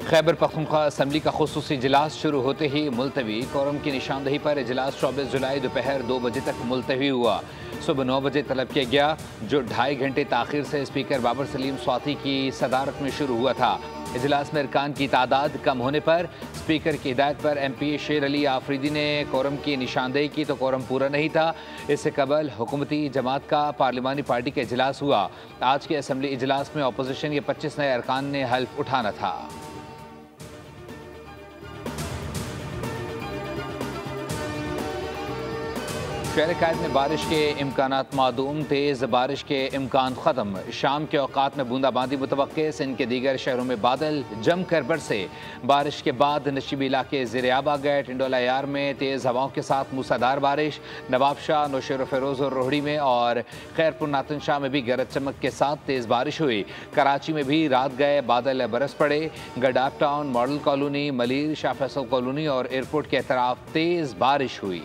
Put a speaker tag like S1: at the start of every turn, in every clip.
S1: Khyber Pakhtunkhwa assembly का खुसूसी इजलास शुरू होते ही मुलतवी। कोरम की निशानदही पर इजलास 24 जुलाई दोपहर 2 बजे तक मुलतवी हुआ। सुबह 9 बजे तलब किया गया, जो 2.5 घंटे ताखिर से स्पीकर बाबर सलीम स्वाति की सदारत में शुरू हुआ था। इजलास में अरकान की तादाद कम होने पर स्पीकर की हिदायत पर MP शेर अली आफरीदी ने कोरम की निशानदेही की तो कोरम पूरा नहीं था। इससे कबल हुकूमती जमात का पार्लिमानी पार्टी का इजलास हुआ। आज के असम्बली इजलास में अपोजिशन के 25 नए अरकान ने हल्फ उठाना था। शहर कायद में बारिश के इम्कानात मादूम, तेज़ बारिश के इम्कान ख़त्म। शाम के औकात में बूंदाबांदी मुतवक्के। सिंध के दीगर शहरों में बादल जमकर बरसे। बारिश के बाद नशीबी इलाके ज़ेर-ए-आब आ गए। टिंडोला यार में तेज़ हवाओं के साथ मूसलाधार बारिश। नवाबशाह, नौशेर फ़िरोज़ और रोहड़ी में और खैरपुर नातन शाह में भी गरज चमक के साथ तेज़ बारिश हुई। कराची में भी रात गए बादल बरस पड़े। Gadap town, model colony, Malir, Shah Faisal colony और एयरपोर्ट के अतराफ तेज़ बारिश हुई।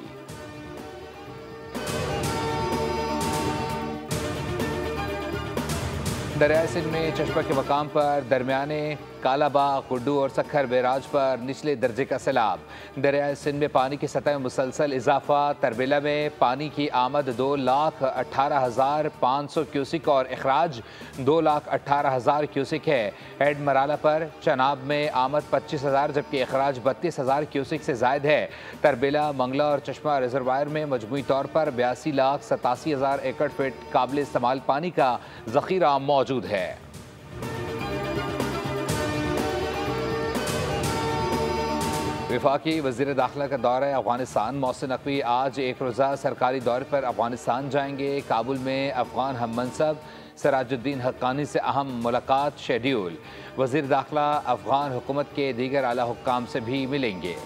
S1: दरियाए सिंध में चश्मा के मकाम पर दरमियाने कालाबाग, कुड्डू और सखर बैराज पर निचले दर्जे का सैलाब। दरियाए सिंध में पानी की सतह में मुसलसल इजाफा। तरबेला में पानी की आमद 2,18,500 क्यूसिक और अखराज 2,18,000 क्यूसिक है। हेड मराला पर चनाब में आमद 25,000 जबकि अखराज 32,000 क्यूसिक से जायद है। तरबेला, मंगला और चश्मा रिजर्वायर में मजमूई तौर पर 82,87,000 एकड़ फीट काबिल इस्तेमाल पानी का जखीरा मौजूद है। वफाकी वज़ीर दाखिला का दौरा अफगानिस्तान। मोहसिन नकवी आज एक रोज़ा सरकारी दौरे पर अफगानिस्तान जाएंगे। काबुल में अफगान हम मनसब सिराजुद्दीन हक्कानी से अहम मुलाकात शेड्यूल। वज़ीर दाखिला अफगान हुकूमत के दीगर आला हुक्काम से भी मिलेंगे।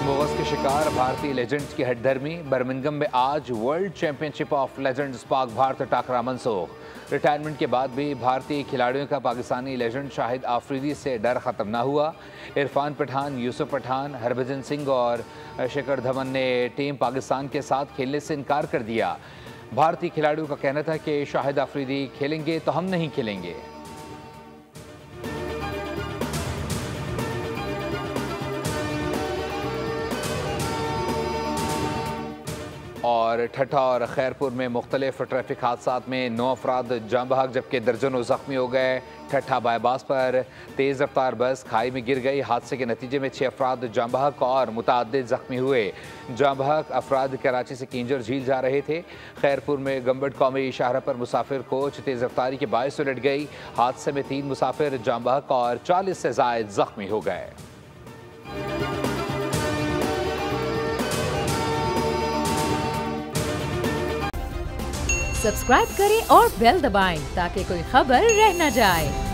S1: मुग़ज़ के शिकार भारतीय लेजेंड्स की हटधर्मी। बर्मिंघम में आज world championship of legends Pak Bharat टाकरा Mansukh. Retirement के बाद भी भारतीय खिलाड़ियों का पाकिस्तानी लेजेंड शाहिद आफरीदी से डर ख़त्म न हुआ। इरफान पठान, यूसुफ पठान, हरभजन सिंह और शिखर धवन ने टीम पाकिस्तान के साथ खेलने से इनकार कर दिया। भारतीय खिलाड़ियों का कहना था कि शाहिद आफरीदी खेलेंगे तो हम नहीं खेलेंगे। और ठट्ठा और खैरपुर में मुख्तलिफ ट्रैफिक हादसात में 9 अफराद जाँ बहक जबकि दर्जनों जख्मी हो गए। ठट्ठा बाईपास पर तेज़ रफ्तार बस खाई में गिर गई। हादसे के नतीजे में 6 अफराद जाँ बहक और मुतअद्दिद जख्मी हुए। जाँ बहक अफराद कराची से किंजर झील जा रहे थे। खैरपुर में गम्बड़ कौमी शाहरा पर मुसाफिर कोच तेज़ रफ्तारी के बायस उलट गई। हादसे में 3 मुसाफिर जाँ बहक और 40 से ज़ायद जख्मी हो गए।
S2: सब्सक्राइब करें और बेल दबाएं ताकि कोई खबर रह न जाए।